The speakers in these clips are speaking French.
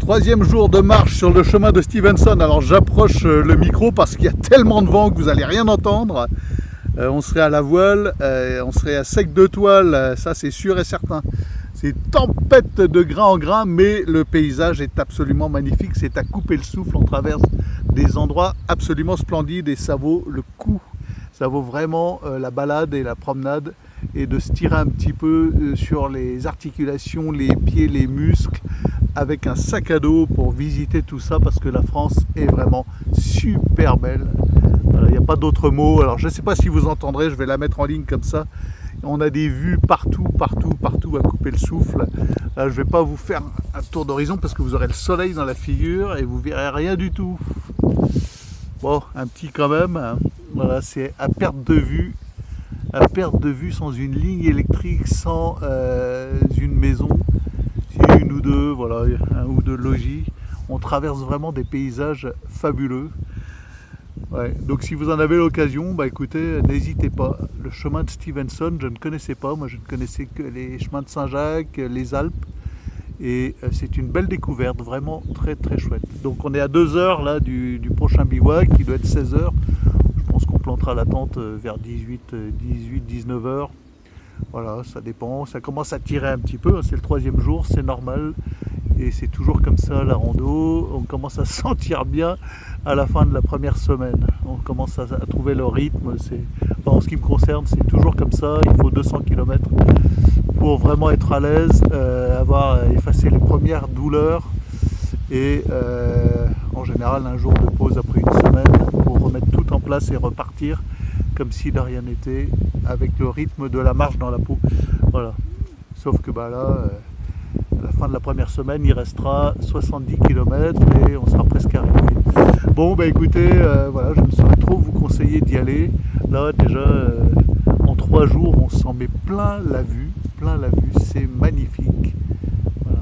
Troisième jour de marche sur le chemin de Stevenson. Alors j'approche le micro parce qu'il y a tellement de vent que vous n'allez rien entendre. On serait à la voile, on serait à sec de toile, ça c'est sûr et certain. C'est tempête de grain en grain, mais le paysage est absolument magnifique. C'est à couper le souffle, on traverse des endroits absolument splendides et ça vaut le coup. Ça vaut vraiment la balade et la promenade et de se tirer un petit peu sur les articulations, les pieds, les muscles, avec un sac à dos pour visiter tout ça parce que la France est vraiment super belle. Il n'y a pas d'autre mot. Alors je ne sais pas si vous entendrez, je vais la mettre en ligne comme ça. On a des vues partout à couper le souffle. Là, je ne vais pas vous faire un tour d'horizon parce que vous aurez le soleil dans la figure et vous verrez rien du tout. Bon, un petit quand même. Voilà, c'est à perte de vue sans une ligne électrique, sans une maison, une ou deux, voilà, un ou deux logis. On traverse vraiment des paysages fabuleux. Ouais, donc si vous en avez l'occasion, bah écoutez, n'hésitez pas. Le chemin de Stevenson, je ne connaissais pas, moi je ne connaissais que les chemins de Saint-Jacques, les Alpes, et c'est une belle découverte, vraiment très chouette. Donc on est à 2 heures là du prochain bivouac, qui doit être 16 heures. Je pense qu'on plantera la tente vers 19 heures. Voilà, ça dépend, ça commence à tirer un petit peu, c'est le 3e jour, c'est normal. Et c'est toujours comme ça la rando, on commence à se sentir bien à la fin de la première semaine. On commence à trouver le rythme, en ce qui me concerne c'est toujours comme ça, il faut 200 km pour vraiment être à l'aise, avoir effacé les premières douleurs et en général un jour de pause après une semaine pour remettre tout en place et repartir comme si de rien n'était avec le rythme de la marche dans la peau. Voilà. Sauf que bah là, à la fin de la première semaine, il restera 70 km et on sera presque arrivé. Bon, bah écoutez, voilà, je ne saurais trop vous conseiller d'y aller. Là, déjà, en 3 jours, on s'en met plein la vue. C'est magnifique. Voilà,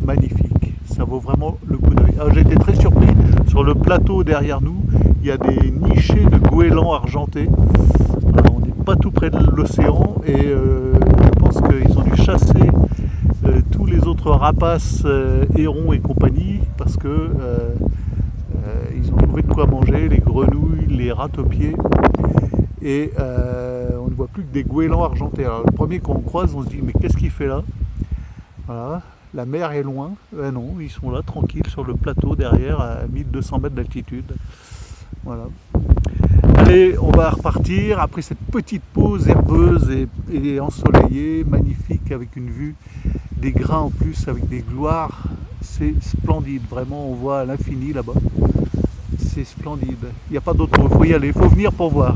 magnifique. Ça vaut vraiment le coup d'œil. J'ai été très surpris. Sur le plateau derrière nous, il y a des nichés de goélands argentés. Alors, on n'est pas tout près de l'océan et je pense qu'ils ont dû chasser tous les autres rapaces, hérons et compagnie, parce que ils ont trouvé de quoi manger, les grenouilles, les rats-au-pied, et on ne voit plus que des goélands argentés. Alors, le premier qu'on croise, on se dit mais qu'est-ce qu'il fait là? Voilà, la mer est loin. Non, ils sont là tranquilles sur le plateau derrière à 1200 mètres d'altitude. Voilà. Allez, on va repartir après cette petite pause herbeuse et ensoleillée, magnifique, avec une vue, des grains en plus, avec des gloires. C'est splendide, vraiment, on voit à l'infini là-bas. C'est splendide. Il n'y a pas d'autre mot, il faut y aller, il faut venir pour voir.